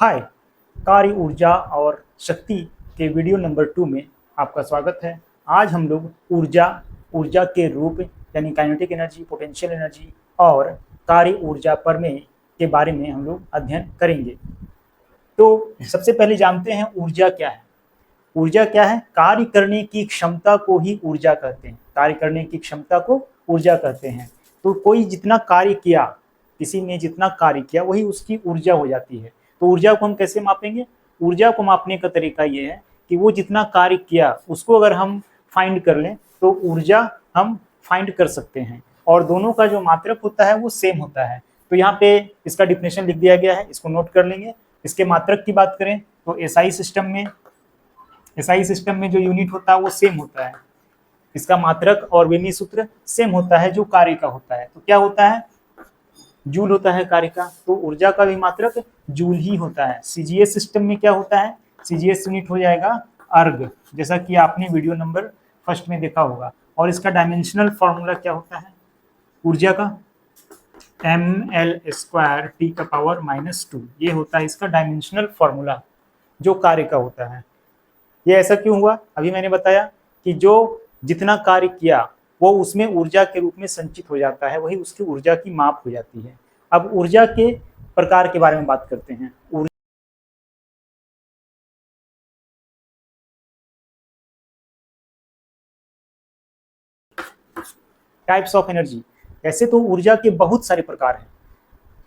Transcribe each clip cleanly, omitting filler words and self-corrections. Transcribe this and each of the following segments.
हाय, कार्य ऊर्जा और शक्ति के वीडियो नंबर 2 में आपका स्वागत है। आज हम लोग ऊर्जा के रूप यानी काइनेटिक एनर्जी, पोटेंशियल एनर्जी और कार्य ऊर्जा प्रमेय के बारे में हम लोग अध्ययन करेंगे। तो सबसे पहले जानते हैं ऊर्जा क्या है। ऊर्जा क्या है? कार्य करने की क्षमता को ही ऊर्जा कहते हैं। कार्य करने की क्षमता को ऊर्जा कहते हैं। तो कोई जितना कार्य किया, किसी ने जितना कार्य किया वही उसकी ऊर्जा हो जाती है। तो ऊर्जा को हम कैसे मापेंगे? ऊर्जा को मापने का तरीका ये है कि वो जितना कार्य किया उसको अगर हम फाइंड कर लें तो ऊर्जा हम फाइंड कर सकते हैं, और दोनों का जो मात्रक होता है वो सेम होता है। तो यहाँ पे इसका डिफिनेशन लिख दिया गया है, इसको नोट कर लेंगे। इसके मात्रक की बात करें तो एसआई सिस्टम में जो यूनिट होता है वो सेम होता है। इसका मात्रक और विमीय सूत्र सेम होता है जो कार्य का होता है। तो क्या होता है? जूल होता है कार्य का। तो ऊर्जा का भी मात्रक जूल ही होता है। सीजीएस सिस्टम में क्या होता है? सीजीएस यूनिट हो जाएगा अर्ग, जैसा कि आपने वीडियो नंबर 1 में देखा होगा। और इसका डायमेंशनल फॉर्मूला क्या होता है ऊर्जा का? ml² T⁻²। ये होता है इसका डायमेंशनल फॉर्मूला जो कार्य का होता है। ये ऐसा क्यों हुआ? अभी मैंने बताया कि जो जितना कार्य किया वो उसमें ऊर्जा के रूप में संचित हो जाता है, वही उसकी ऊर्जा की माप हो जाती है। अब ऊर्जा के प्रकार के बारे में बात करते हैं। Types of energy. ऐसे तो ऊर्जा के बहुत सारे प्रकार हैं।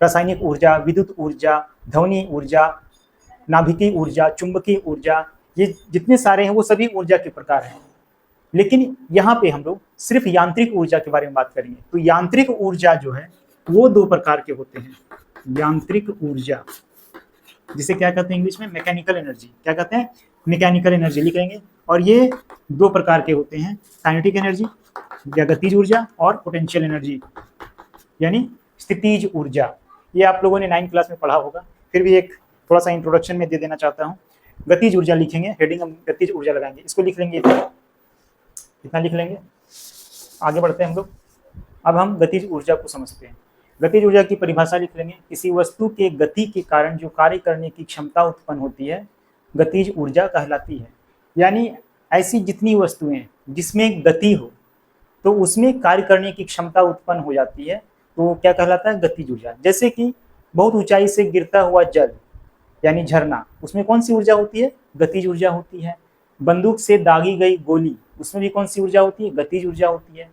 रासायनिक ऊर्जा, विद्युत ऊर्जा, ध्वनि ऊर्जा, नाभिकीय ऊर्जा, चुंबकीय ऊर्जा, ये जितने सारे हैं वो सभी ऊर्जा के प्रकार हैं। लेकिन यहाँ पे हम लोग सिर्फ यांत्रिक ऊर्जा के बारे में बात करेंगे। तो यांत्रिक ऊर्जा जो है वो 2 प्रकार के होते हैं। यांत्रिक ऊर्जा, जिसे क्या कहते हैं इंग्लिश में? Mechanical energy. क्या कहते हैं? मैकेनिकल एनर्जी लिख लेंगे। और ये 2 प्रकार के होते हैं, काइनेटिक एनर्जी या गतिज ऊर्जा और पोटेंशियल एनर्जी यानी स्थितिज ऊर्जा। ये आप लोगों ने 9th क्लास में पढ़ा होगा, फिर भी एक थोड़ा सा इंट्रोडक्शन में दे देना चाहता हूँ। गतिज ऊर्जा लिखेंगे, हेडिंग हम गतिज ऊर्जा लगाएंगे। इसको लिख लेंगे, कितना लिख लेंगे। आगे बढ़ते हैं हम लोग। अब हम गतिज ऊर्जा को समझते हैं। गतिज ऊर्जा की परिभाषा लिख लेंगे। किसी वस्तु के गति के कारण जो कार्य करने की क्षमता उत्पन्न होती है गतिज ऊर्जा कहलाती है। यानी ऐसी जितनी वस्तुएं जिसमें गति हो तो उसमें कार्य करने की क्षमता उत्पन्न हो जाती है, तो क्या कहलाता है? गतिज ऊर्जा। जैसे कि बहुत ऊंचाई से गिरता हुआ जल यानी झरना, उसमें कौन सी ऊर्जा होती है? गतिज ऊर्जा होती है। बंदूक से दागी गई गोली, उसमें भी कौन सी ऊर्जा होती है? गतिज ऊर्जा होती है।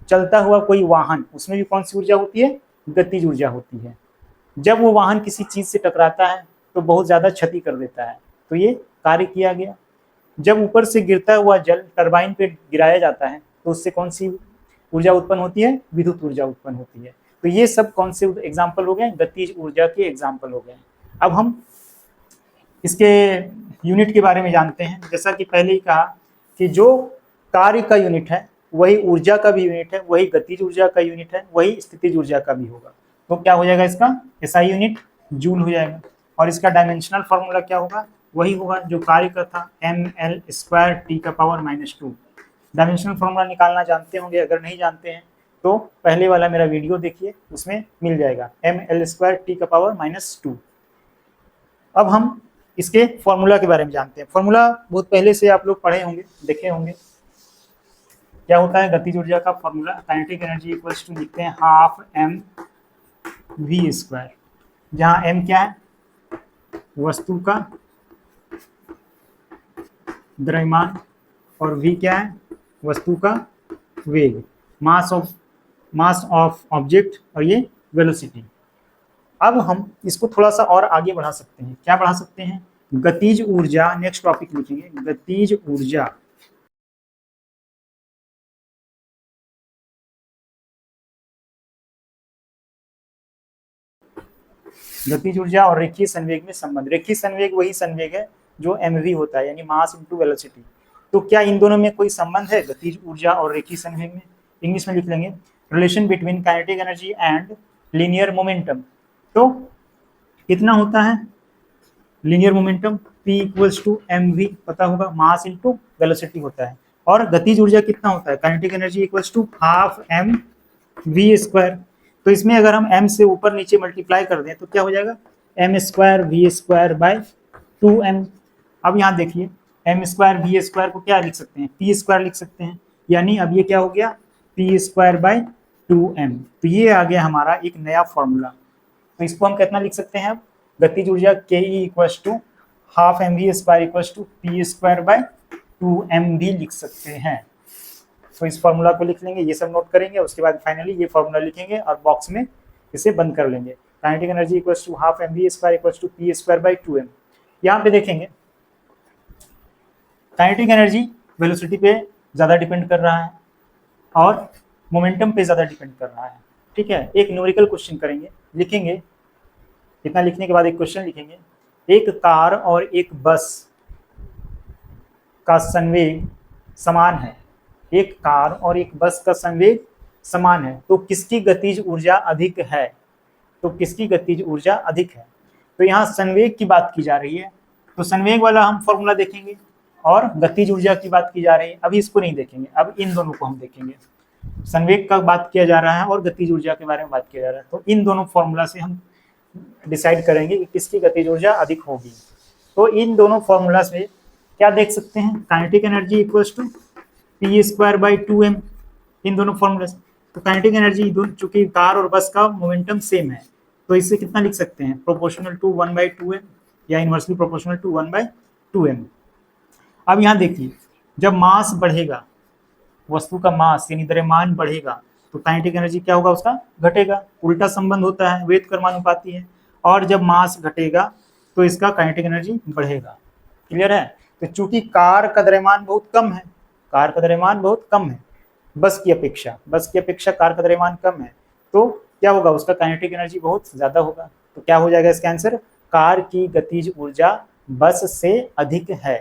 चलता हुआ कोई वाहन, उसमें भी कौन सी ऊर्जा होती है? गतिज ऊर्जा होती है। जब वो वाहन किसी चीज से टकराता है तो बहुत ज्यादा क्षति कर देता है, तो ये कार्य किया गया। जब ऊपर से गिरता हुआ जल टरबाइन पे गिराया जाता है तो उससे कौन सी ऊर्जा उत्पन्न होती है? विद्युत ऊर्जा उत्पन्न होती है। तो ये सब कौन से एग्जाम्पल हो गए? गतिज ऊर्जा के एग्जाम्पल हो गए। अब हम इसके यूनिट के बारे में जानते हैं। जैसा कि पहले ही कहा कि जो कार्य का यूनिट है वही ऊर्जा का भी यूनिट है, वही गतिज ऊर्जा का यूनिट है, वही स्थितिज ऊर्जा का भी होगा। तो क्या हो जाएगा इसका? एसआई यूनिट जूल हो जाएगा। और इसका डायमेंशनल फॉर्मूला क्या होगा? वही होगा जो कार्य का था, ml² T⁻²। डायमेंशनल फॉर्मूला निकालना जानते होंगे, अगर नहीं जानते हैं तो पहले वाला मेरा वीडियो देखिए, उसमें मिल जाएगा ml² T⁻²। अब हम इसके फॉर्मूला के बारे में जानते हैं। फॉर्मूला बहुत पहले से आप लोग पढ़े होंगे, देखे होंगे। क्या होता है गतिज ऊर्जा का formula? Kinetic energy equals to लिखते हैं ½ mv², जहाँ m क्या है? वस्तु का द्रव्यमान, और v क्या है? वस्तु का वेग, मास ऑफ ऑब्जेक्ट, और ये वेलोसिटी। अब हम इसको थोड़ा सा और आगे बढ़ा सकते हैं। क्या बढ़ा सकते हैं? गतिज ऊर्जा, नेक्स्ट टॉपिक लिखेंगे गतिज ऊर्जा। गतिज ऊर्जा और रेखीय संवेग में संबंध। रेखीय संवेग वही संवेग है जो mv होता है, यानी मास इनटू वेलोसिटी। तो क्या इन दोनों में कोई संबंध है गतिज ऊर्जा और रेखीय संवेग में? इंग्लिश में लिख लेंगे relation between kinetic energy and linear momentum. तो कितना होता है लीनियर मोमेंटम? p = mv, पता होगा, मास इनटू वेलोसिटी होता है। और गतिज ऊर्जा कितना होता है? Kinetic energy = ½ mv²। तो इसमें अगर हम m से ऊपर नीचे मल्टीप्लाई कर दें तो क्या हो जाएगा? M square v square by 2m। अब यहाँ देखिए एम स्क्वायर वी स्क्वायर को क्या लिख सकते हैं, पी स्क्वायर लिख सकते हैं, यानी अब ये क्या हो गया पी स्क्वायर बाय 2m। तो ये आ गया हमारा एक नया फॉर्मूला। तो इसको हम कितना लिख सकते हैं अब, गतिज ऊर्जा के e equals to half m v square equals to p square by 2m भी लिख सकते हैं। तो इस फॉर्मूला को लिख लेंगे, ये सब नोट करेंगे, उसके बाद फाइनली ये फॉर्मूला लिखेंगे और बॉक्स में इसे बंद कर लेंगे। Kinetic energy equals to half m v square equals to p square by 2m। यहाँ पे देखेंगे काइनेटिक एनर्जी वेलोसिटी पे ज़्यादा डिपेंड कर रहा है और मोमेंटम पे ज़्यादा डिपेंड कर रहा है। ठीक है, एक न्यूमेरिकल क्वेश्चन करेंगे, लिखेंगे, इतना लिखने के बाद एक क्वेश्चन लिखेंगे। एक कार और एक बस का संवेग समान है, एक कार और एक बस का संवेग समान है, तो किसकी गतिज ऊर्जा अधिक है, तो किसकी गतिज ऊर्जा अधिक है। तो यहाँ संवेग की बात की जा रही है, तो संवेग वाला हम फॉर्मूला देखेंगे और गतिज ऊर्जा की बात की जा रही है। अभी इसको नहीं देखेंगे, अब इन दोनों को हम देखेंगे। संवेग का बात किया जा रहा है और गतिज ऊर्जा के बारे में बात किया जा रहा है, तो इन दोनों फॉर्मूला से हम डिसाइड करेंगे कि किसकी गतिज ऊर्जा अधिक होगी। तो इन दोनों फॉर्मूला से क्या देख सकते हैं, kinetic energy equals to p square by 2m, इन दोनों फॉर्मूला से। तो काइनेटिक एनर्जी चूंकि कार और बस का मोमेंटम सेम है, तो इससे कितना लिख सकते हैं, प्रोपोर्शनल टू 1/2m या इनवर्सली प्रोपोर्शनल टू 1/2m। अब यहाँ देखिए जब मास बढ़ेगा, वस्तु का मास यानी द्रव्यमान बढ़ेगा, तो काइनेटिक एनर्जी क्या होगा, उसका घटेगा। उल्टा संबंध होता है, वेद कर्मानुपाती है। और जब मास घटेगा तो इसका काइनेटिक एनर्जी बढ़ेगा। क्लियर है। तो चूंकि कार का द्रव्यमान बहुत कम है, कार का द्रव्यमान बहुत कम है बस की अपेक्षा कार का द्रव्यमान कम है, तो क्या होगा, उसका काइनेटिक एनर्जी बहुत ज्यादा होगा। तो क्या हो जाएगा इसका आंसर, कार की गतिज ऊर्जा बस से अधिक है।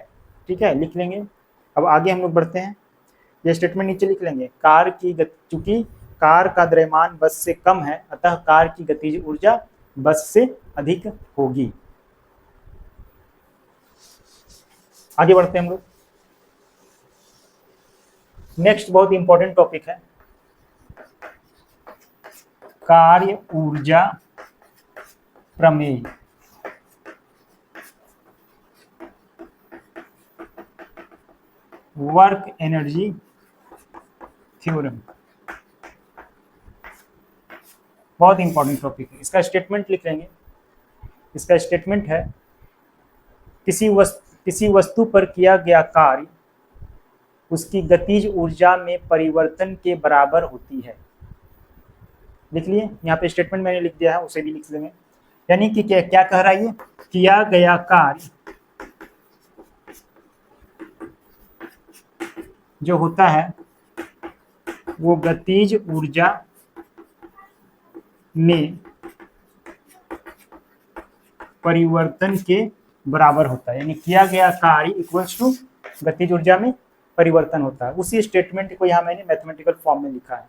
ठीक है, लिख लेंगे। अब आगे हम लोग बढ़ते हैं, ये स्टेटमेंट नीचे लिख लेंगे, कार की चूंकि कार का द्रव्यमान बस से कम है, अतः कार की गतिज ऊर्जा बस से अधिक होगी। आगे बढ़ते हैं हम लोग। नेक्स्ट बहुत इंपॉर्टेंट टॉपिक है कार्य ऊर्जा प्रमेय। वर्क एनर्जी थ्योरम, बहुत इंपॉर्टेंट टॉपिक है। इसका स्टेटमेंट लिख लेंगे। इसका स्टेटमेंट है किसी वस्तु पर किया गया कार्य उसकी गतिज ऊर्जा में परिवर्तन के बराबर होती है। लिख लिए, यहाँ पे स्टेटमेंट मैंने लिख दिया है, उसे भी लिख लेंगे। यानी कि क्या कह रहा है, ये किया गया कार्य जो होता है वो गतिज ऊर्जा में परिवर्तन के बराबर होता है। यानी किया गया कार्य इक्वल्स टू गतिज ऊर्जा में परिवर्तन होता है। उसी स्टेटमेंट को यहाँ मैंने मैथमेटिकल फॉर्म में लिखा है।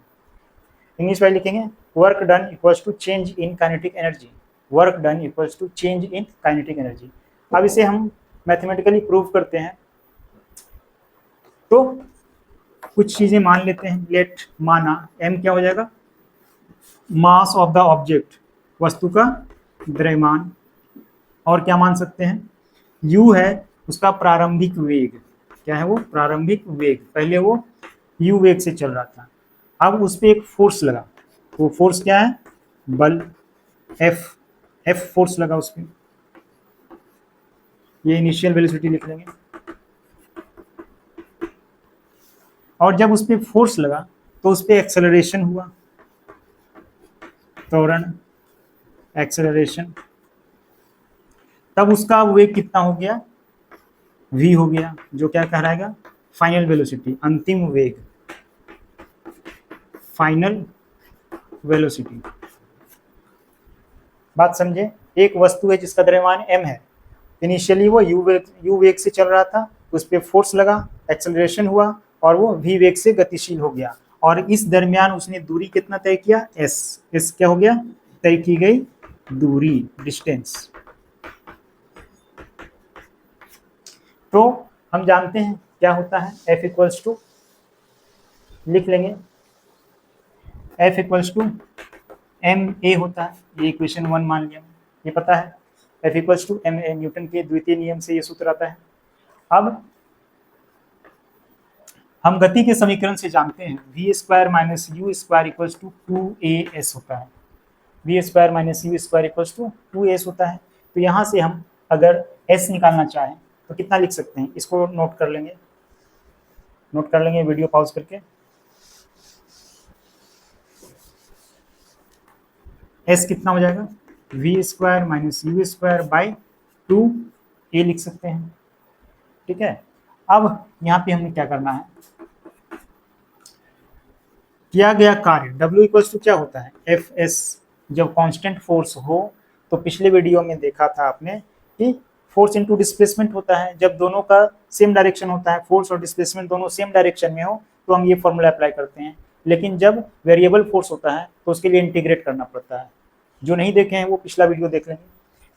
इंग्लिश में लिखेंगे work done equals to change in kinetic energy, work done equals to change in kinetic energy. अब इसे हम मैथमेटिकली प्रूव करते हैं। तो कुछ चीजें मान लेते हैं, लेट माना m क्या हो जाएगा, मास ऑफ द ऑब्जेक्ट, वस्तु का द्रव्यमान। और क्या मान सकते हैं, u है उसका प्रारंभिक वेग। क्या है वो, प्रारंभिक वेग। पहले वो u वेग से चल रहा था, अब उस पर एक फोर्स लगा। वो फोर्स क्या है, बल F फोर्स लगा उस पर। ये इनिशियल वेलोसिटी लिख लेंगे। और जब उस पर फोर्स लगा तो उस पर एक्सेलरेशन हुआ, त्वरण, एक्सेलरेशन। तब उसका वेग कितना हो गया, v हो गया, जो क्या कहलाएगा, फाइनल वेलोसिटी, अंतिम वेग, फाइनल वेलोसिटी। बात समझे। एक वस्तु है जिसका द्रव्यमान m है, इनिशियली वो u वेग से चल रहा था, उस पर फोर्स लगा, एक्सेलरेशन हुआ और वो v वेग से गतिशील हो गया। और इस दरमियान उसने दूरी कितना तय किया, s क्या हो गया, तय की गई दूरी, डिस्टेंस। तो हम जानते हैं क्या होता है, F इक्वल्स टू, लिख लेंगे, F इक्वल्स टू ma होता है। ये इक्वेशन 1 मान लिया, ये पता है। F equals to m, Newton के द्वितीय नियम से ये सूत्र आता है। अब हम गति के समीकरण से जानते हैं v square minus u square equals to 2as होता है। V square minus u square equals to 2s होता है। तो यहाँ से हम अगर s निकालना चाहें तो कितना लिख सकते हैं, इसको नोट कर लेंगे वीडियो पॉज करके। s कितना हो जाएगा, v square minus u square by 2a लिख सकते हैं। ठीक है, अब यहाँ पे हमें क्या करना है, किया गया कार्य W इक्वल्स टू क्या होता है, एफ एस। जब कांस्टेंट फोर्स हो तो पिछले वीडियो में देखा था आपने कि फोर्स इनटू डिस्प्लेसमेंट होता है। जब दोनों का सेम डायरेक्शन होता है, फोर्स और डिस्प्लेसमेंट दोनों सेम डायरेक्शन में हो तो हम ये फॉर्मूला अप्लाई करते हैं। लेकिन जब वेरिएबल फोर्स होता है तो उसके लिए इंटीग्रेट करना पड़ता है। जो नहीं देखे हैं वो पिछला वीडियो देख लेंगे।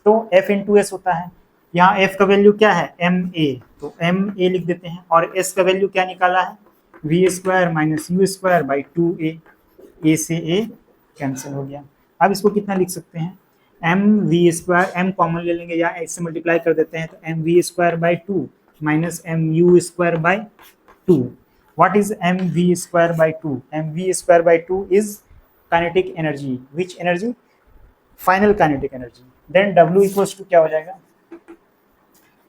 तो F इंटू एस होता है। यहाँ F का वैल्यू क्या है, एम ए, तो एम ए लिख देते हैं। और S का वैल्यू क्या निकाला है, v square minus u square by 2a, a से ए कैंसिल हो गया। अब इसको कितना लिख सकते हैं, m v square, m common ले लेंगे या इससे मल्टीप्लाई कर देते हैं, तो m v square by 2 minus m u square by 2। What is m v square by 2, m v square by 2 is kinetic energy. Which energy, final kinetic energy. Then W equals to क्या हो जाएगा,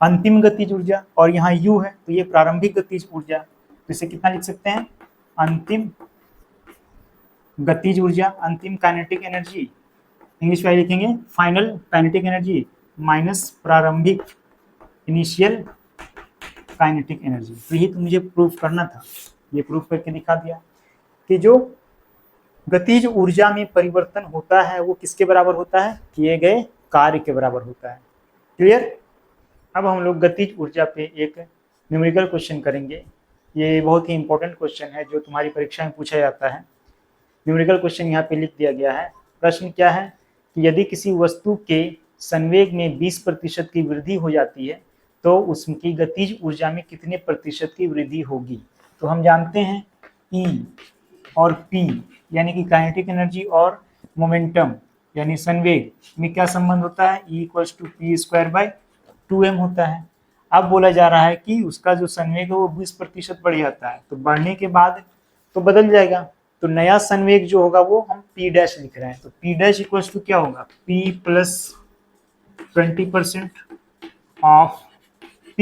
अंतिम गतिज ऊर्जा, और यहाँ U है तो ये प्रारंभिक गतिज ऊर्जा। तो इसे कितना लिख सकते हैं, अंतिम गतिज ऊर्जा, अंतिम काइनेटिक एनर्जी। इंग्लिश में लिखेंगे फाइनल काइनेटिक एनर्जी माइनस प्रारंभिक इनिशियल काइनेटिक एनर्जी। तो यही तो मुझे प्रूफ करना था, ये प्रूफ करके दिखा दिया कि जो गतिज ऊर्जा में परिवर्तन होता है वो किसके बराबर होता है, किए गए कार्य के बराबर होता है। क्लियर। अब हम लोग गतिज ऊर्जा पे एक न्यूमेरिकल क्वेश्चन करेंगे। ये बहुत ही इंपॉर्टेंट क्वेश्चन है जो तुम्हारी परीक्षा में पूछा जाता है। न्यूमेरिकल क्वेश्चन यहाँ पे लिख दिया गया है। प्रश्न क्या है कि यदि किसी वस्तु के संवेग में 20% की वृद्धि हो जाती है तो उसकी गतिज ऊर्जा में कितने प्रतिशत की वृद्धि होगी। तो हम जानते हैं E और P यानी कि काइनेटिक एनर्जी और मोमेंटम यानी संवेग में क्या संबंध होता है, E equals to p square by 2m होता है। अब बोला जा रहा है कि उसका जो संवेग है वो 20% बढ़ जाता है, तो बढ़ने के बाद तो बदल जाएगा। तो नया संवेग जो होगा वो हम P डैश लिख रहे हैं। तो P डैश इक्वल्स टू क्या होगा, P प्लस 20% ऑफ P।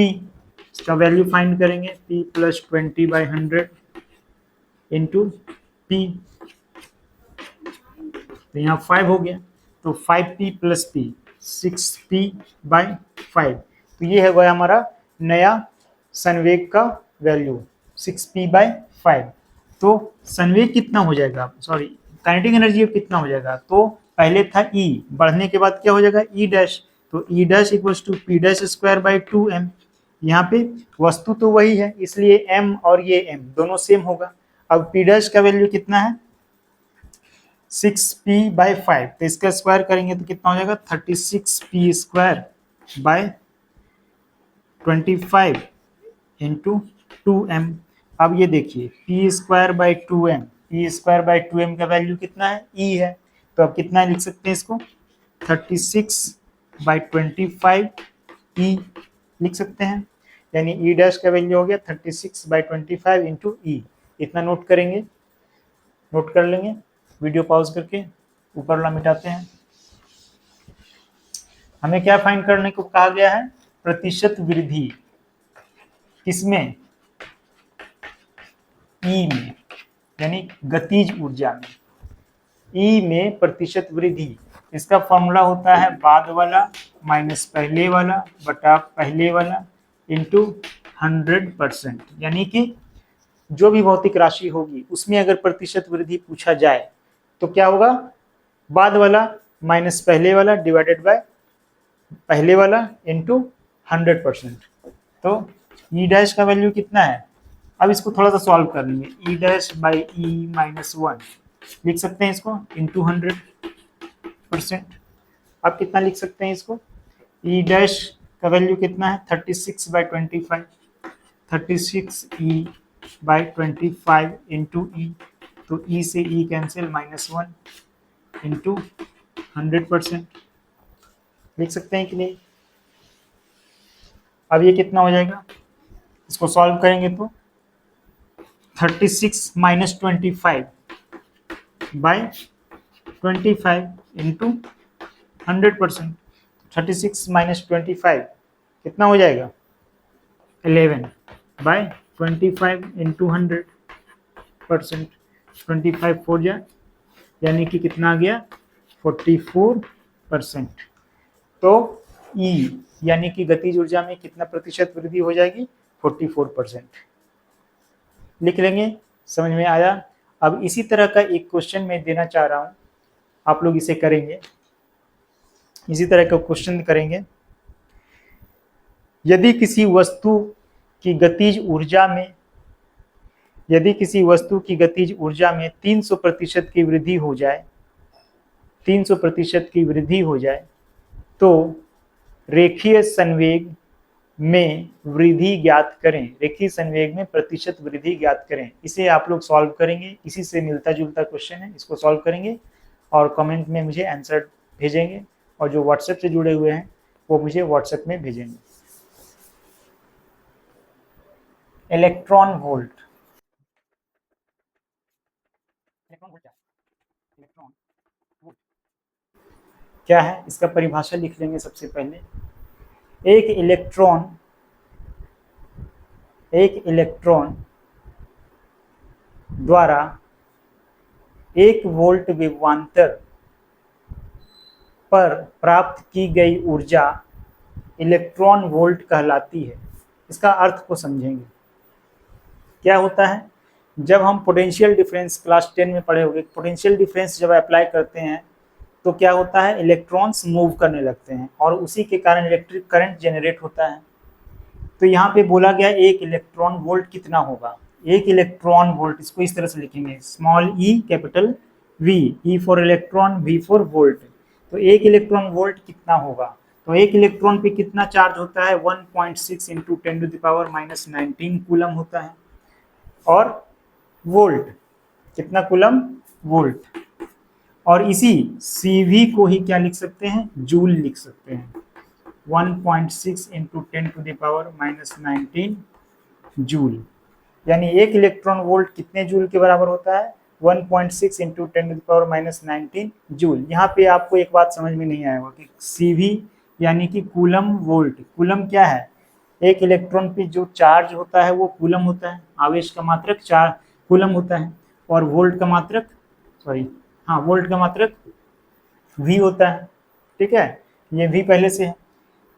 इसका वैल्यू फाइंड करेंगे, P प्लस 20/100 इंटू P। तो यहाँ 5 हो गया, तो 5P प्लस P 6P/5। तो ये है वह हमारा नया संवेग का वैल्यू 6P/5। तो संवेग कितना हो जाएगा, सॉरी काइनेटिक एनर्जी कितना हो जाएगा, तो पहले था E, बढ़ने के बाद क्या हो जाएगा E डैश। तो E dash equals to P dash square by 2m। यहाँ पे वस्तु तो वही है इसलिए m और ये m दोनों सेम होगा। अब P डैश का वैल्यू कितना है 6P/5, तो इसका स्क्वायर करेंगे तो कितना हो जाएगा 36P square by 25 into 2m। अब ये देखिए P square by 2m, P square by 2m का वैल्यू कितना है E है, तो अब कितना लिख सकते हैं इसको 36/25 E लिख सकते हैं। यानी E डैश का वैल्यू हो गया 36/25 इंटू E। इतना नोट करेंगे, नोट कर लेंगे वीडियो पॉज करके। ऊपर वाला मिटाते हैं। हमें क्या फाइंड करने को कहा गया है, प्रतिशत वृद्धि किसमें, E में, यानी गतिज ऊर्जा में। E में प्रतिशत वृद्धि, इसका फॉर्मूला होता है बाद वाला माइनस पहले वाला बटा पहले वाला इंटू 100%। यानी कि जो भी भौतिक राशि होगी उसमें अगर प्रतिशत वृद्धि पूछा जाए तो क्या होगा, बाद वाला माइनस पहले वाला डिवाइडेड बाय पहले वाला इंटू 100%। तो E डैश का वैल्यू कितना है, अब इसको थोड़ा सा सॉल्व कर लेंगे। E dash by E minus 1 लिख सकते हैं इसको इंटू 100%। अब कितना लिख सकते हैं इसको, E डैश का वैल्यू कितना है 36/25, 36E/25 इंटू E। तो E से E कैंसिल, -1 इंटू 100%। लिख सकते हैं कि नहीं? अब ये कितना हो जाएगा, इसको सॉल्व करेंगे तो 36 माइनस 25 बाय 25 इंटू 100%। 36 माइनस 25 कितना हो जाएगा, 11 बाय 25 इंटू 100%। 25 4 जा, यानी कि कितना आ गया, 44%। तो ई यानी कि गतिज ऊर्जा में कितना प्रतिशत वृद्धि हो जाएगी, 44%। लिख लेंगे, समझ में आया? अब इसी तरह का एक क्वेश्चन मैं देना चाह रहा हूं, आप लोग इसे करेंगे, इसी तरह का क्वेश्चन करेंगे। यदि किसी वस्तु की गतिज ऊर्जा में यदि किसी वस्तु की गतिज ऊर्जा में 300% की वृद्धि हो जाए, 300% की वृद्धि हो जाए, तो रेखीय संवेग में वृद्धि ज्ञात करें। रेखीय संवेग में प्रतिशत वृद्धि ज्ञात करें। इसे आप लोग सॉल्व करेंगे, इसी से मिलता जुलता क्वेश्चन है, इसको सॉल्व करेंगे और कमेंट में मुझे आंसर भेजेंगे, और जो व्हाट्सएप से जुड़े हुए हैं वो मुझे व्हाट्सएप में भेजेंगे। Electron volt, electron volt electron volt क्या है, इसका परिभाषा लिख लेंगे सबसे पहले। एक इलेक्ट्रॉन द्वारा 1 वोल्ट विभवांतर पर प्राप्त की गई ऊर्जा इलेक्ट्रॉन वोल्ट कहलाती है। इसका अर्थ को समझेंगे। क्या होता है, जब हम पोटेंशियल डिफरेंस क्लास 10 में पढ़े होंगे, पोटेंशियल डिफरेंस जब अप्लाई करते हैं तो क्या होता है, इलेक्ट्रॉन्स मूव करने लगते हैं और उसी के कारण इलेक्ट्रिक करंट जनरेट होता है। तो यहाँ पे बोला गया 1 इलेक्ट्रॉन वोल्ट कितना होगा, 1 इलेक्ट्रॉन वोल्ट, इसको इस तरह से लिखेंगे, small e capital v, e for electron, v for volt. तो 1 इलेक्ट्रॉन वोल्ट कितना होगा, तो 1 इलेक्ट्रॉन पे कितना चार्ज होता है, 1.6 इंटू 10⁻⁻19 कूलम होता है। और वोल्ट कितना, कूलम वोल्ट। और इसी CV को ही क्या लिख सकते हैं, जूल लिख सकते हैं। 1.6 इंटू 10⁻⁻19 जूल, यानी 1 इलेक्ट्रॉन वोल्ट कितने जूल के बराबर होता है, 1.6 इंटू 10⁻⁻19 जूल। यहाँ पे आपको एक बात समझ में नहीं आएगा कि CV यानी कि कूलम वोल्ट, कूलम क्या है, एक इलेक्ट्रॉन पे जो चार्ज होता है वो कूलम होता है, आवेश का मात्रक चार कूलम होता है, और वोल्ट का मात्रक वोल्ट का मात्रक V होता है। ठीक है, ये V पहले से है।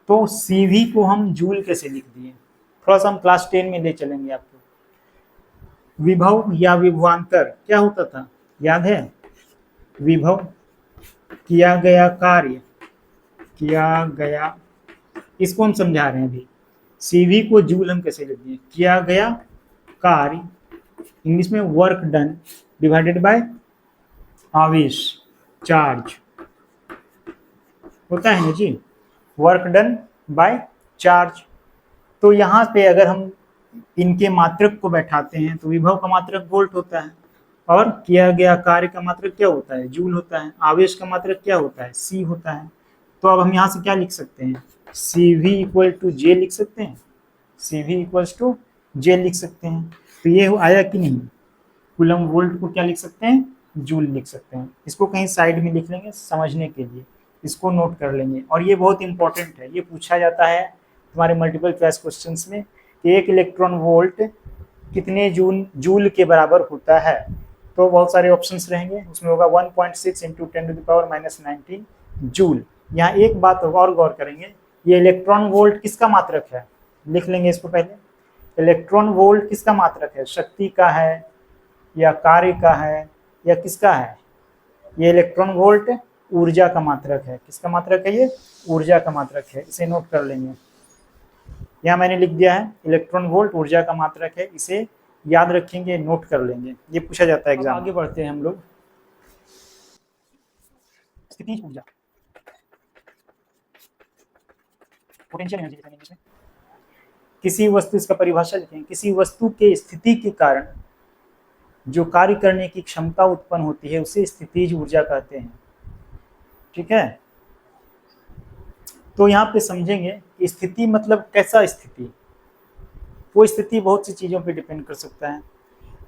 तो CV को हम जूल कैसे लिख दिए, थोड़ा सा हम क्लास 10 में ले चलेंगे आपको। विभव या विभवांतर क्या होता था, याद है, विभव किया गया कार्य, इसको हम समझा रहे हैं अभी। CV को जूल हम कैसे लिख दिए, किया गया कार्य, इंग्लिश में वर्क डन डिवाइडेड बाय आवेश, चार्ज होता है ना जी, वर्क डन बाय चार्ज। तो यहाँ पे अगर हम इनके मात्रक को बैठाते हैं तो विभव का मात्रक वोल्ट होता है, और किया गया कार्य का मात्रक क्या होता है, जूल होता है, आवेश का मात्रक क्या होता है, C होता है। तो अब हम यहाँ से क्या लिख सकते हैं, CV इक्वल टू J लिख सकते हैं, CV इक्वल्स टू J लिख सकते हैं। तो ये आया कि नहीं, कूलम वोल्ट को क्या लिख सकते हैं, जूल लिख सकते हैं। इसको कहीं साइड में लिख लेंगे समझने के लिए, इसको नोट कर लेंगे। और ये बहुत इंपॉर्टेंट है, ये पूछा जाता है तुम्हारे मल्टीपल चॉइस क्वेश्चंस में कि 1 इलेक्ट्रॉन वोल्ट कितने जूल के बराबर होता है। तो बहुत सारे ऑप्शंस रहेंगे, उसमें होगा 1.6 इंटू 10⁻⁻19 जूल। यहाँ एक बात और गौर करेंगे, ये इलेक्ट्रॉन वोल्ट किसका मात्रक है, लिख लेंगे इसको पहले। इलेक्ट्रॉन वोल्ट किसका मात्रक है, शक्ति का है या कार्य का है या किसका है, ये इलेक्ट्रॉन वोल्ट ऊर्जा का मात्रक है। किसका मात्रक है, ये ऊर्जा का मात्रक है, इसे नोट कर लेंगे। यहाँ मैंने लिख दिया है इलेक्ट्रॉन वोल्ट ऊर्जा का मात्रक है, इसे याद रखेंगे, नोट कर लेंगे, ये पूछा जाता है एग्जाम। आगे बढ़ते हैं हम लोग, स्थितिज ऊर्जा, पोटेंशियल एनर्जी इंग्लिश में। किसी वस्तु, इसका परिभाषा लिखें, किसी वस्तु के स्थिति के कारण जो कार्य करने की क्षमता उत्पन्न होती है उसे स्थितिज ऊर्जा कहते हैं। ठीक है, तो यहाँ पे समझेंगे कि स्थिति मतलब कैसा स्थिति। वो स्थिति बहुत सी चीज़ों पे डिपेंड कर सकता है।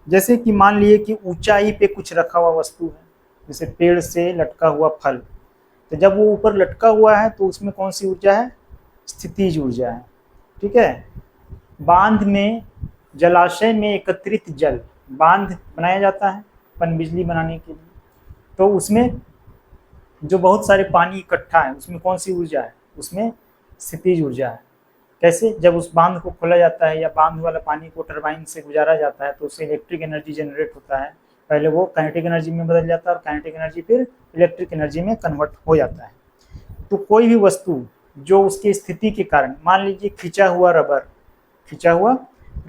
जैसे कि मान लिए कि ऊंचाई पे कुछ रखा हुआ वस्तु है, जैसे पेड़ से लटका हुआ फल, तो जब वो ऊपर लटका हुआ है तो उसमें कौन सी ऊर्जा है, स्थितिज ऊर्जा है। ठीक है। बांध में, जलाशय में एकत्रित जल, बांध बनाया जाता है पन बिजली बनाने के लिए, तो उसमें जो बहुत सारे पानी इकट्ठा है उसमें कौन सी ऊर्जा है, उसमें स्थितिज ऊर्जा है। कैसे, जब उस बांध को खोला जाता है या बांध वाला पानी को टरबाइन से गुजारा जाता है तो उससे इलेक्ट्रिक एनर्जी जनरेट होता है। पहले वो काइनेटिक एनर्जी में बदल जाता है और काइनेटिक एनर्जी फिर इलेक्ट्रिक एनर्जी में कन्वर्ट हो जाता है। तो कोई भी वस्तु जो उसकी स्थिति के कारण, मान लीजिए खिंचा हुआ रबर, खिंचा हुआ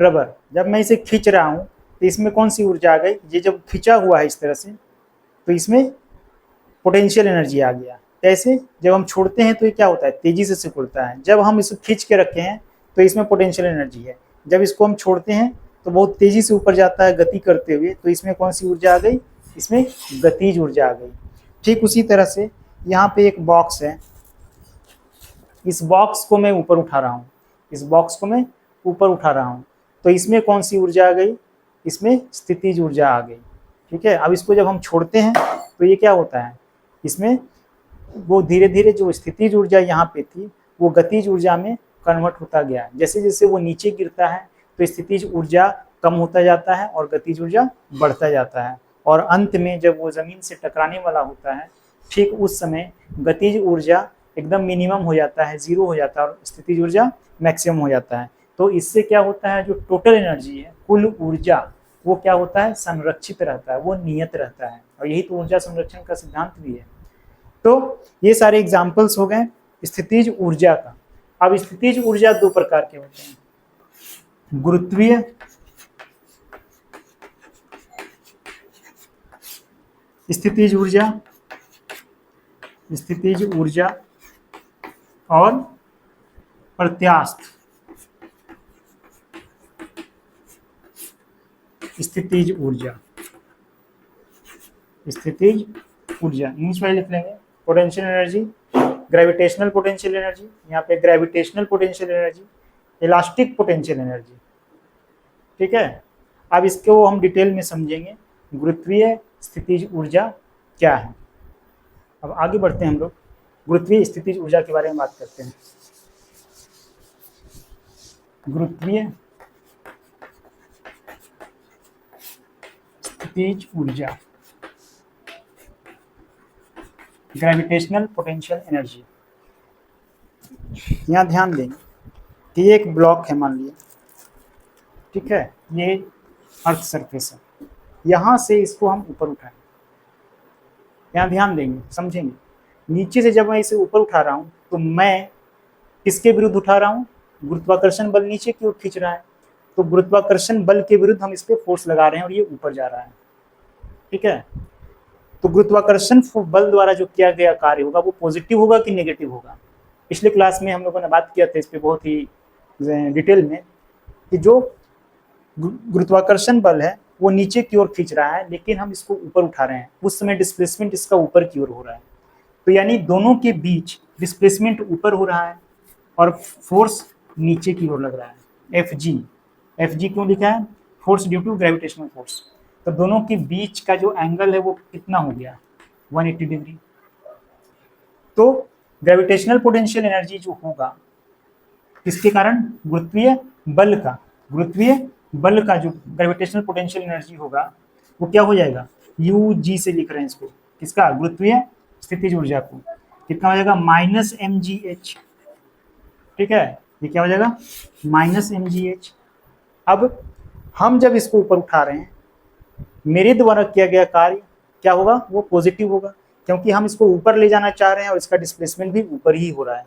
रबर, जब मैं इसे खींच रहा हूँ तो इसमें कौन सी ऊर्जा आ गई, ये जब खिंचा हुआ है इस तरह से तो इसमें पोटेंशियल एनर्जी आ गया। कैसे, जब हम छोड़ते हैं तो ये क्या होता है, तेजी से सिकुड़ता है। जब हम इसे खींच के रखे हैं तो इसमें पोटेंशियल एनर्जी है। जब इसको हम छोड़ते हैं तो बहुत तेजी से ऊपर जाता है गति करते हुए, तो इसमें कौन सी ऊर्जा आ गई, इसमें गतिज ऊर्जा आ गई। ठीक उसी तरह से यहाँ पे एक बॉक्स है, इस बॉक्स को मैं ऊपर उठा रहा हूँ, इस बॉक्स को मैं ऊपर उठा रहा हूँ, तो इसमें कौन सी ऊर्जा आ गई, इसमें स्थितिज ऊर्जा आ गई। ठीक है। अब इसको जब हम छोड़ते हैं तो ये क्या होता है, इसमें वो धीरे धीरे जो स्थितिज ऊर्जा यहाँ पे थी वो गतिज ऊर्जा में कन्वर्ट होता गया। जैसे जैसे वो नीचे गिरता है तो स्थितिज ऊर्जा कम होता जाता है और गतिज ऊर्जा बढ़ता जाता है, और अंत में जब वो जमीन से टकराने वाला होता है ठीक उस समय गतिज ऊर्जा एकदम मिनिमम हो जाता है, जीरो हो जाता है, और स्थितिज ऊर्जा मैक्सिमम हो जाता है। तो इससे क्या होता है, जो टोटल एनर्जी है, कुल ऊर्जा, वो क्या होता है, संरक्षित रहता है, वो नियत रहता है। और यही तो ऊर्जा संरक्षण का सिद्धांत भी है। तो ये सारे एग्जाम्पल्स हो गए स्थितिज ऊर्जा का। अब स्थितिज ऊर्जा दो प्रकार के होते हैं, गुरुत्वीय स्थितिज ऊर्जा, स्थितिज ऊर्जा, और प्रत्यास्थ स्थितिज ऊर्जा। स्थितिज ऊर्जा इंग्लिश में लिख लेंगे, potential energy, gravitational potential energy, यहाँ पे gravitational potential energy, elastic potential energy. ठीक है। अब इसको हम डिटेल में समझेंगे, गुरुत्वीय स्थितिज ऊर्जा क्या है। अब आगे बढ़ते हैं हम लोग, गुरुत्वीय स्थितिज ऊर्जा के बारे में बात करते हैं। गुरुत्वीय स्थितिज ऊर्जा, ग्रेविटेशनल पोटेंशियल एनर्जी। यहाँ ध्यान देंगे कि ये एक ब्लॉक है, मान लिया, ठीक है, ये अर्थ सरफेस है, यहाँ से इसको हम ऊपर उठाएं, यहाँ ध्यान देंगे, समझेंगे। नीचे से जब मैं इसे ऊपर उठा रहा हूँ तो मैं किसके विरुद्ध उठा रहा हूँ, गुरुत्वाकर्षण बल नीचे की ओर खींच रहा है, तो गुरुत्वाकर्षण बल के विरुद्ध हम इस पर फोर्स लगा रहे हैं और ये ऊपर जा रहा है। ठीक है। तो गुरुत्वाकर्षण बल द्वारा जो किया गया कार्य होगा वो पॉजिटिव होगा कि नेगेटिव होगा। पिछले क्लास में हम लोगों ने बात किया था इस पर बहुत ही डिटेल में, कि जो गुरुत्वाकर्षण बल है वो नीचे की ओर खींच रहा है, लेकिन हम इसको ऊपर उठा रहे हैं, उस समय डिस्प्लेसमेंट इसका ऊपर की ओर हो रहा है। तो यानी दोनों के बीच डिस्प्लेसमेंट ऊपर हो रहा है और फोर्स नीचे की ओर लग रहा है, एफ जी क्यों लिखा है, force due to gravitational force. तो दोनों के बीच का जो एंगल है वो कितना हो गया, 180 डिग्री। तो ग्रेविटेशनल पोटेंशियल एनर्जी जो होगा किसके कारण, गुरुत्वीय बल का, गुरुत्वीय बल का जो ग्रेविटेशनल पोटेंशियल एनर्जी होगा वो क्या हो जाएगा, यू जी से लिख रहे हैं इसको, किसका, गुरुत्वीय स्थितिज ऊर्जा को, कितना हो जाएगा, माइनस एम जी एच। ठीक है, ये क्या हो जाएगा, माइनस एम जी एच। अब हम जब इसको ऊपर उठा रहे हैं, मेरे द्वारा किया गया कार्य क्या होगा, वो पॉजिटिव होगा, क्योंकि हम इसको ऊपर ले जाना चाह रहे हैं और इसका डिस्प्लेसमेंट भी ऊपर ही हो रहा है,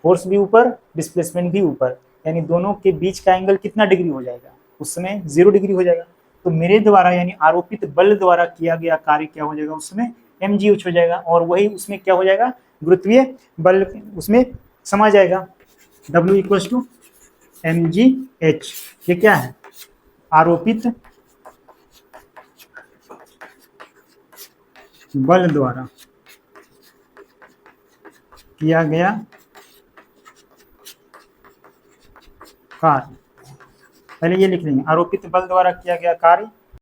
फोर्स भी ऊपर, डिस्प्लेसमेंट भी ऊपर, यानी दोनों के बीच का एंगल कितना डिग्री हो जाएगा, उस समय 0 डिग्री हो जाएगा। तो मेरे द्वारा यानी आरोपित बल द्वारा किया गया कार्य क्या हो जाएगा, उस समय एम जी एच हो जाएगा, और वही उसमें क्या हो जाएगा, गुरुत्वीय बल उसमें समा जाएगा, W equals to m g h. ये क्या है, आरोपित बल द्वारा किया गया कार्य, पहले ये लिख लेंगे, आरोपित बल द्वारा किया गया कार्य